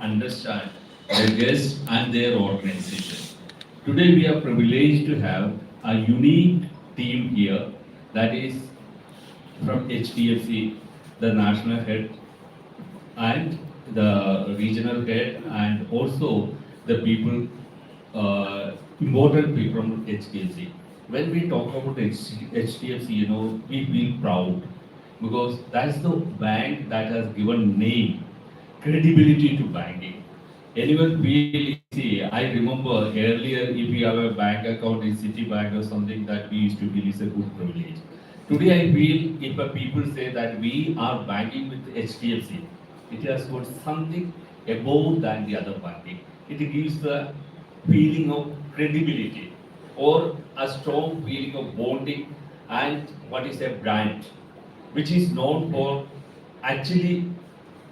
understand the guests and their organization. Today we are privileged to have a unique team here, that is from HDFC, the national head and the regional head, and also the people, important people from HDFC. When we talk about HDFC, we feel proud because that's the bank that has given name, credibility to banking. Anyone feel easy? I remember earlier if we have a bank account in Citibank or something, that we used to feel is a good privilege. Today I feel if a people say that we are banking with HDFC, it has got something above than the other banking. It gives the feeling of credibility or a strong feeling of bonding and what is a brand, which is known for actually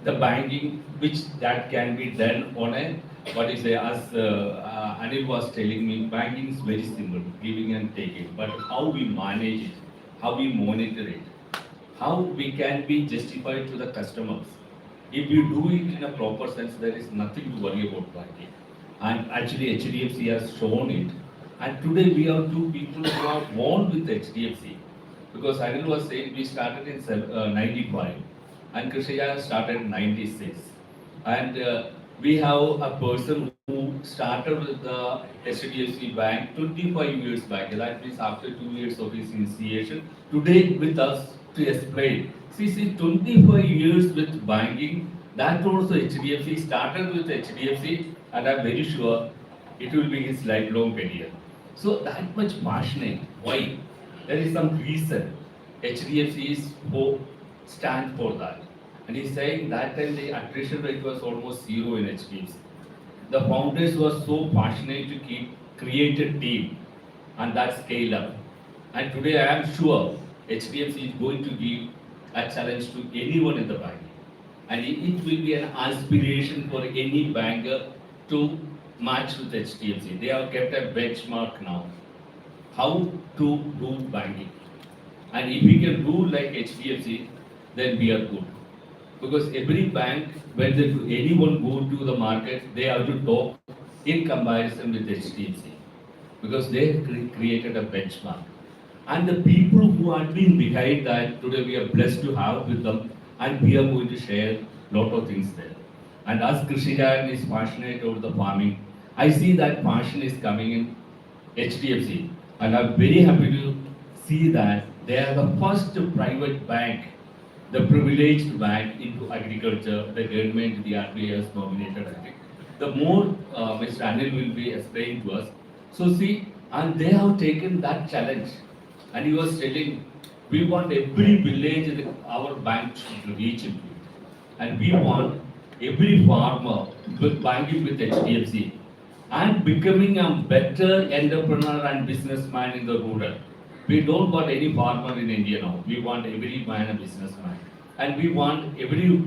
the banking, which that can be done on a, what is a, as Anil was telling me, banking is very simple, giving and taking, but how we manage it, how we monitor it, how we can be justified to the customers. If you do it in a proper sense, there is nothing to worry about banking. And actually HDFC has shown it. And today we are two people who are born with HDFC. Because Anil was saying we started in 95 and Krishi Jagran started in 96. And we have a person who started with the HDFC Bank 25 years back. That means after 2 years of his initiation. Today with us to explain. See, 25 years with banking, that also HDFC started with HDFC, and I'm very sure it will be his lifelong career. So that much passionate. Why? There is some reason. HDFC is stand for that. And he's saying that time the attrition rate was almost zero in HDFC. The founders were so passionate to create a team and that scale up. And today I am sure HDFC is going to give a challenge to anyone in the bank. And it will be an aspiration for any banker to match with HDFC. They have kept a benchmark now. How to do banking. And if we can do like HDFC, then we are good. Because every bank, when anyone go to the market, they have to talk in comparison with HDFC. Because they created a benchmark. And the people who have been behind that, today we are blessed to have with them, and we are going to share a lot of things there. And as Krishi Jagran is passionate over the farming, I see that passion is coming in HDFC. And I'm very happy to see that they are the first private bank, the privileged bank into agriculture. The government, the RBI has nominated, I think. The more Mr. Anil will be explaining to us. So see, and they have taken that challenge. And he was telling, we want every village in our bank to reach into it. And we want every farmer with banking with HDFC and becoming a better entrepreneur and businessman in the rural. We don't want any farmer in India now. We want every man a businessman. And we want every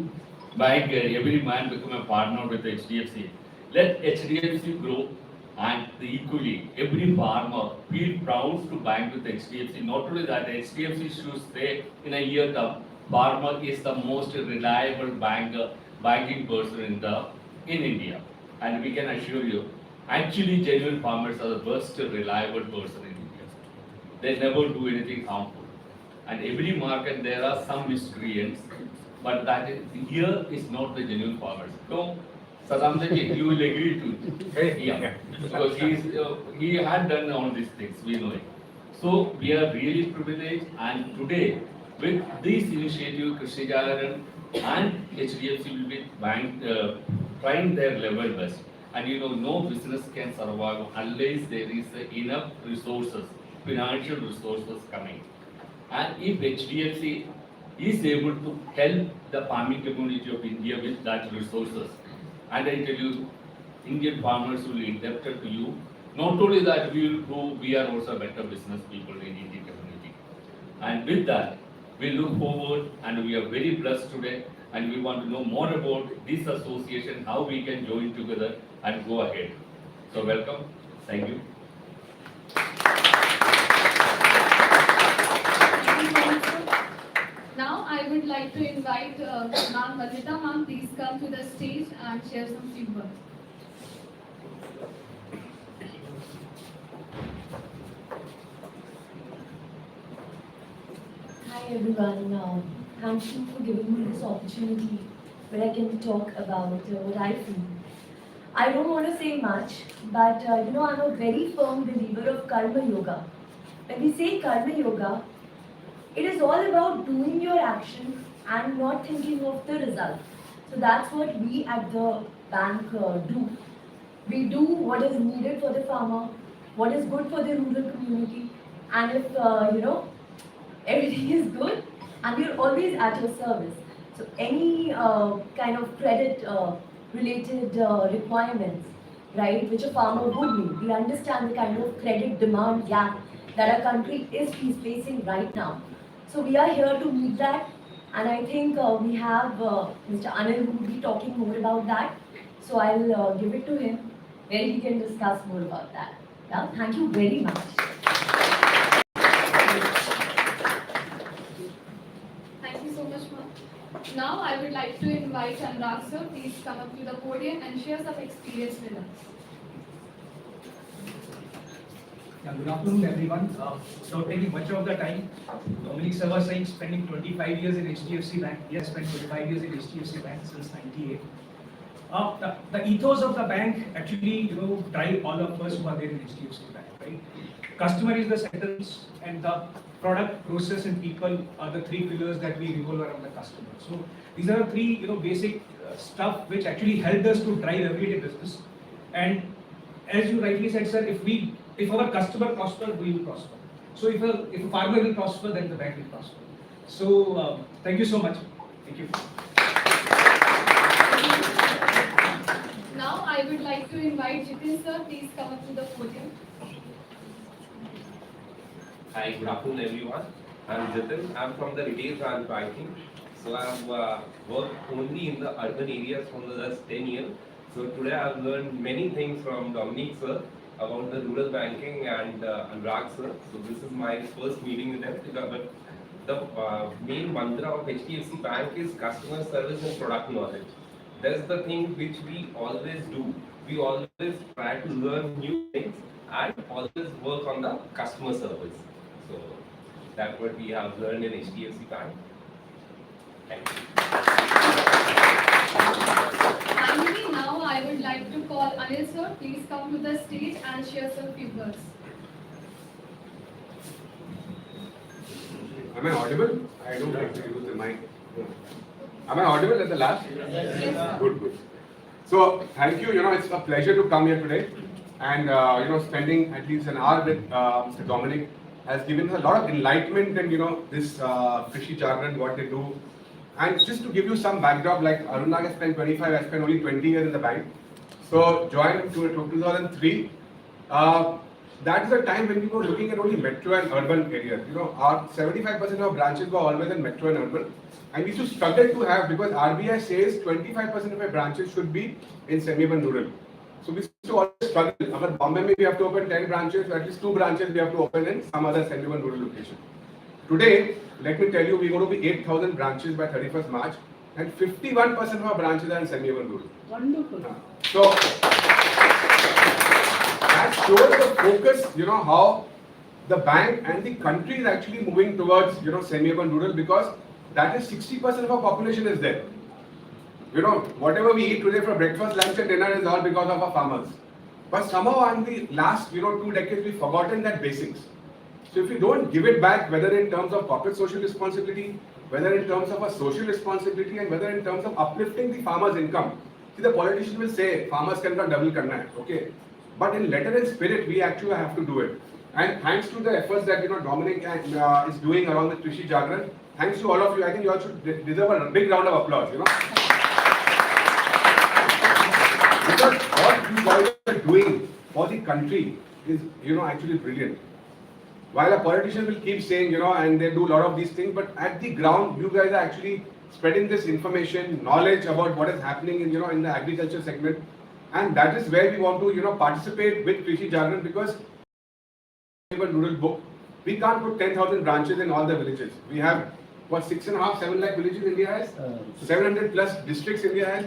banker, every man become a partner with HDFC. Let HDFC grow, and equally every farmer feel proud to bank with HDFC. Not only that, HDFC should say in a year term, farmer is the most reliable banking person in India. And we can assure you, actually genuine farmers are the most reliable person in India. They never do anything harmful. And every market there are some miscreants, but that is, here is not the genuine farmers. So, Sadamji, you will agree to it. Yeah. Because he had done all these things, we know it. So we are really privileged, and today with this initiative, Krishi Jagran and HDFC will be trying their level best. And no business can survive unless there is enough resources, financial resources coming. And if HDFC is able to help the farming community of India with that resources, and I tell you, Indian farmers will be indebted to you. Not only that, we are also better business people in Indian community. And with that, we look forward, and we are very blessed today, and we want to know more about this association, how we can join together and go ahead. So welcome. Thank you. Now I would like to invite Ma'am Vandita. Ma'am, please come to the stage and share some few words. Hi everyone, thank you for giving me this opportunity where I can talk about what I feel. I don't want to say much, but I'm a very firm believer of Karma Yoga. When we say Karma Yoga, it is all about doing your action and not thinking of the result. So that's what we at the bank do. We do what is needed for the farmer, what is good for the rural community, and if everything is good, and we're always at your service. So any kind of credit related requirements, right, which a farmer would need. We understand the kind of credit demand gap that our country is facing right now. So we are here to meet that, and I think we have Mr. Anil who will be talking more about that. So I'll give it to him where he can discuss more about that. Yeah? Thank you very much. Thank you so much, ma'am. Now I would like to invite Anurag sir. Please come up to the podium and share some experience with us. Yeah, good afternoon, everyone. Not taking much of the time, Dominic sir was saying spending 25 years in HDFC Bank. He has spent 25 years in HDFC Bank since '98. The ethos of the bank actually, drive all of us who are there in HDFC Bank, right? Customer is the center, and the product, process, and people are the three pillars that we revolve around the customer. So these are the three, basic stuff which actually helped us to drive everyday business. And as you rightly said, sir, if our customer prosper, we will prosper. So if a farmer will prosper, then the bank will prosper. So thank you so much. Thank you. Now I would like to invite Jitin sir. Please come up to the podium. Hi, good afternoon everyone. I'm Jitin. I'm from the retail branch banking. So I've worked only in the urban areas for the last 10 years. So today I've learned many things from Dominic sir about the rural banking and Anurag sir. So this is my first meeting with them. But the main mantra of HDFC Bank is customer service and product knowledge. That's the thing which we always do. We always try to learn new things and always work on the customer service. So that's what we have learned in HDFC Bank. Thank you. Finally, now I would like to call Anil sir. Please come to the stage and share some few words. Am I audible? I don't like to use the mic. Am I audible at the last? Yes. Good. So thank you. It's a pleasure to come here today, and spending at least an hour with Mr. Dominic has given us a lot of enlightenment and this Krishi Jagran, what they do. And just to give you some backdrop, like Arunag has spent 25, I spent only 20 years in the bank. So joined in 2003. That is the time when we were looking at only metro and urban areas. Our 75% of our branches were always in metro and urban. And we used to struggle to have, because RBI says 25% of our branches should be in semi-urban rural. So we used to always struggle. Agar Bombay we have to open 10 branches, at least 2 branches we have to open in some other semi-urban rural location. Today, let me tell you, we're going to be 8,000 branches by 31st March, and 51% of our branches are in semi-urban rural. Wonderful. So that shows the focus, how the bank and the country is actually moving towards, semi-urban rural, because that is 60% of our population is there. Whatever we eat today for breakfast, lunch and dinner is all because of our farmers. But somehow in the last, 2 decades, we've forgotten that basics. So if we don't give it back, whether in terms of corporate social responsibility, whether in terms of a social responsibility, and whether in terms of uplifting the farmer's income. See, the politicians will say, farmers cannot double karna hai, okay? But in letter and spirit, we actually have to do it. And thanks to the efforts that, Dominic is doing along with Krishi Jagran, thanks to all of you, I think you all should deserve a big round of applause, Because what you guys are doing for the country is, actually brilliant. While a politician will keep saying, and they do a lot of these things, but at the ground, you guys are actually spreading this information, knowledge about what is happening in, in the agriculture segment. And that is where we want to, participate with Krishi Jagran, because rural book, we can't put 10,000 branches in all the villages. We have what 6.5, 7 lakh villages India has, 700 plus districts India has.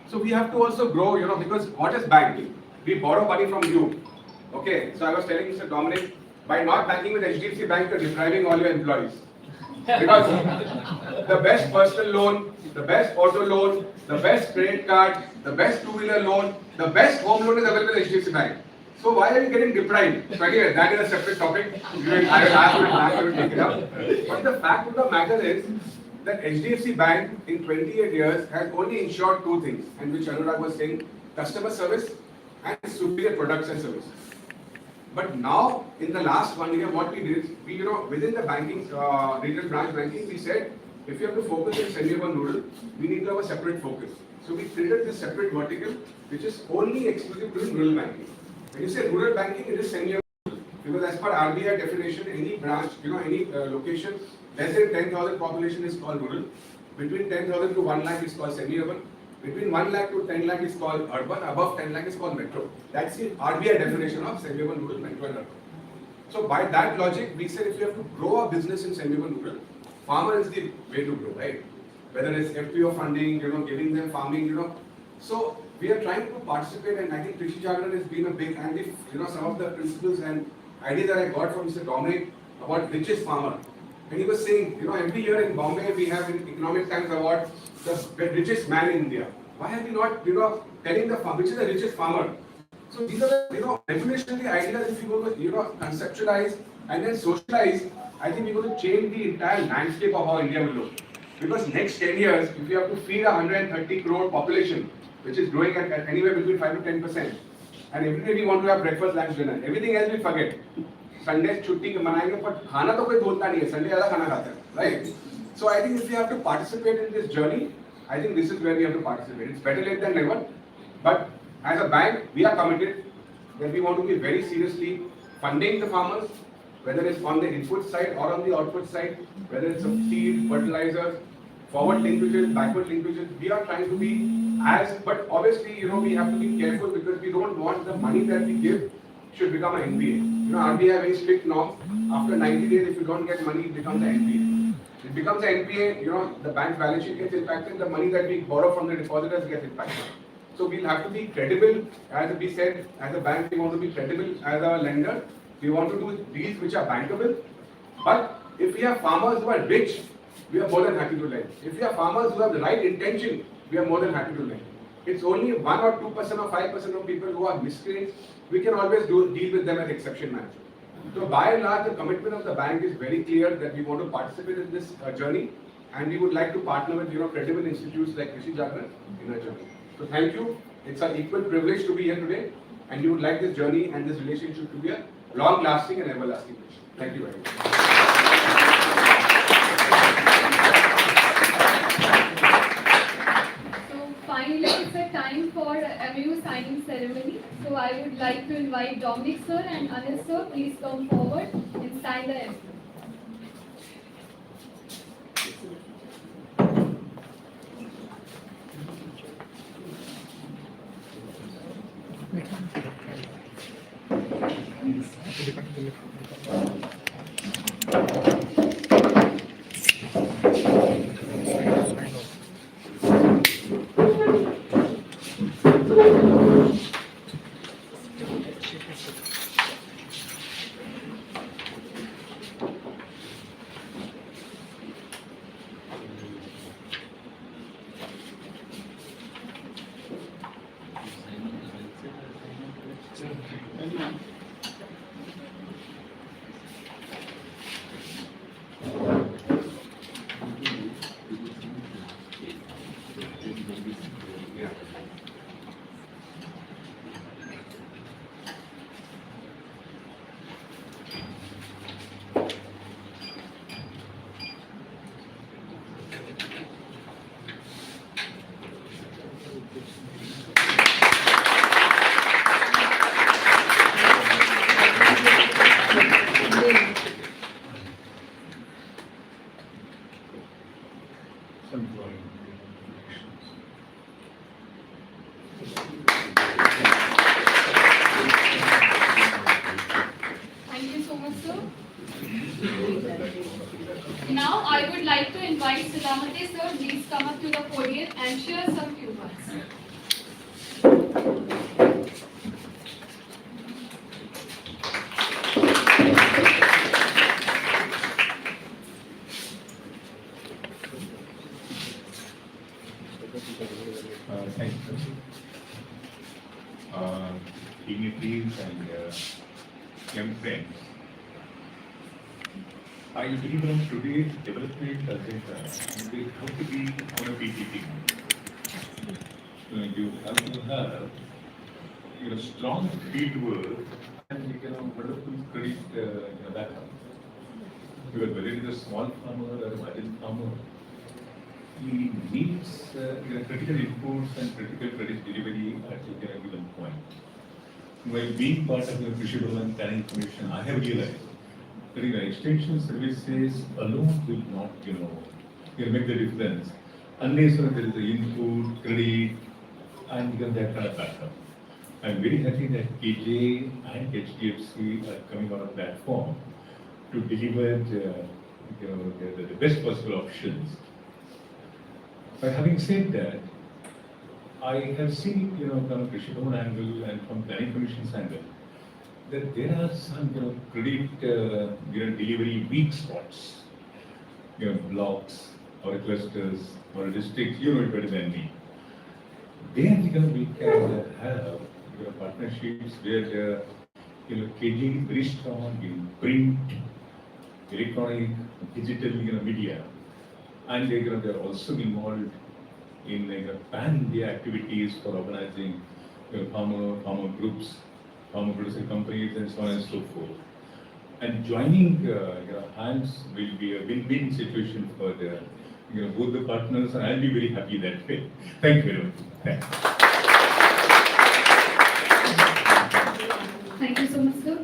So we have to also grow, because what is banking? We borrow money from you. Okay, so I was telling Mr. Dominic, by not banking with HDFC Bank, you're depriving all your employees. Because the best personal loan, the best auto loan, the best credit card, the best two-wheeler loan, the best home loan is available at HDFC Bank. So why are you getting deprived? So anyway, that is a separate topic. I will take it up. But the fact of the matter is that HDFC Bank in 28 years has only ensured two things, and which Anurag was saying, customer service and superior products and services. But now, in the last 1 year, what we did is, within the banking, retail branch banking, we said, if you have to focus in semi-urban rural, we need to have a separate focus. So we created this separate vertical, which is only exclusive to rural banking. When you say rural banking, it is semi-urban, because as per RBI definition, any branch, any location less than 10,000 population is called rural. Between 10,000 to 1 lakh is called semi-urban. Between 1 lakh to 10 lakh is called urban. Above 10 lakh is called metro. That's the RBI definition of semi-urban, rural, metro, and urban. So by that logic, we said if you have to grow a business in semi-urban, rural, farmer is the way to grow, right? Whether it's FPO funding, giving them farming, So we are trying to participate, and I think Krishi Jagran has been a big, and if, some of the principles and ideas that I got from Mr. Dominic about richest farmer. And he was saying, every year in Bombay we have an Economic Times Award, the richest man in India. Why have we not, telling the farm, which is the richest farmer? So these are the, revolutionary ideas if you go to, conceptualize and then socialize. I think we're going to change the entire landscape of how India will look. Because next 10 years, if you have to feed a 130 crore population, which is growing at anywhere between 5 to 10%, and every day we want to have breakfast, lunch, dinner, everything else we forget. Sunday छुट्टी मनाएंगे पर खाना तो कोई बोलता नहीं है Sunday ज़्यादा खाना खाते हैं right so I think if we have to participate in this journey I think this is where we have to participate it's better late than never but as a bank we are committed that we want to be very seriously funding the farmers whether it's on the input side or on the output side whether it's a seed fertilizers forward linkages backward linkages we are trying to be as but obviously we have to be careful because we don't want the money that we give should become an NPA. RBI have very strict norm. After 90 days, if you don't get money, it becomes an NPA. It becomes an NPA, the bank's balance sheet gets impacted, the money that we borrow from the depositors gets impacted. So we'll have to be credible, as we said, as a bank, we want to be credible as a lender. We want to do deals which are bankable. But if we have farmers who are rich, we are more than happy to lend. If we have farmers who have the right intention, we are more than happy to lend. It's only 1 or 2% or 5% of people who are miscreants. We can always deal with them as exception management. So by and large, the commitment of the bank is very clear that we want to participate in this journey, and we would like to partner with credible institutes like Krishi Jagran in our journey. So thank you. It's an equal privilege to be here today, and we would like this journey and this relationship to be a long-lasting and everlasting relationship. Thank you very much. Finally, it's a time for MoU signing ceremony. So I would like to invite Dominic sir and Anil sir, please come forward and sign the MoU. dignitaries and young friends. I believe that today's development agenda will have to be on a PPP. You have to have strong fieldwork and wonderful credit backup. Because whether it is a small farmer or a marginal farmer, he needs critical inputs and critical credit delivery at a given point. While being part of the Krishi Jagran Planning Commission, I have realized that extension services alone will not, make the difference unless there is the input, credit, and that kind of backup. I'm very happy that KJ and HDFC are coming on a platform to deliver the best possible options. But having said that, I have seen, from Krishi Jagran angle and from Planning Commission's angle, that there are some, credit, delivery weak spots, blocks or clusters or districts. You know it better than me. There, we can have partnerships where, KG is very strong in print, electronic, digital, media, and they're also involved in pan-India activities for organizing farmer groups, farmer producer companies, and so on and so forth. And joining hands will be a win-win situation for both the partners, and I'll be very happy that way. Thank you very much. Thanks. Thank you so much, sir.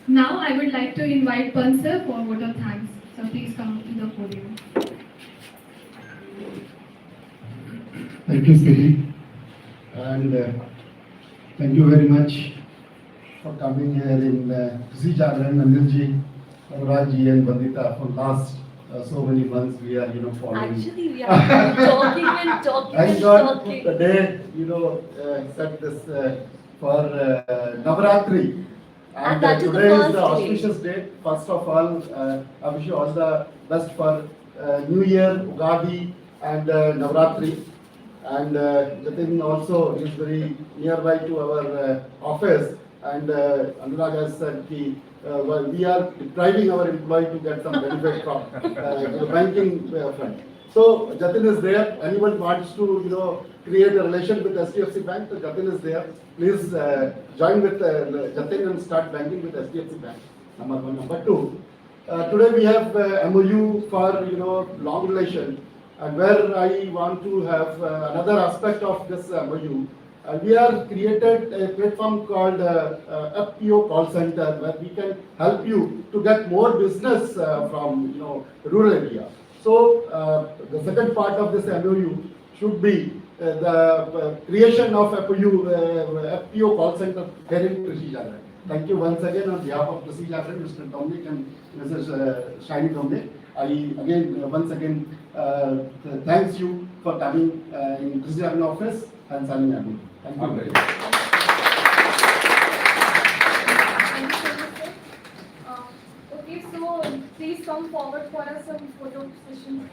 Now I would like to invite Pan sir for a vote of thanks. So please come to the podium. Thank you, Siri. And thank you very much for coming here in Krishi Jagran, Anilji, Raji and Vandita for last so many months we are, following. Actually, we are talking and talking Thank and God talking. the day, set this for Navaratri. And that is the today is first the day. auspicious day. First of all, I wish you all the best for New Year, Ugadi and Navaratri. And Jatin also is very nearby to our office. And Anurag has said we are depriving our employee to get some benefit from the banking front. So Jatin is there. Anyone wants to create a relation with HDFC Bank, Jatin is there. Please join with Jatin and start banking with HDFC Bank. Number one. Number two, today we have MoU for long relation, and where I want to have another aspect of this MoU. We have created a platform called FPO call center, where we can help you to get more business from rural area. So the second part of this MoU should be the creation of FPO call center here in Krishi Jagran. Thank you once again on behalf of Krishi Jagran, Mr. Dominic and Mrs. Shiny Dominic. I once again thanks you for coming in Krishi Jagran office and signing agreement. Thank you very much. Thank you so much, sir. Okay, so please come forward for us some photo session.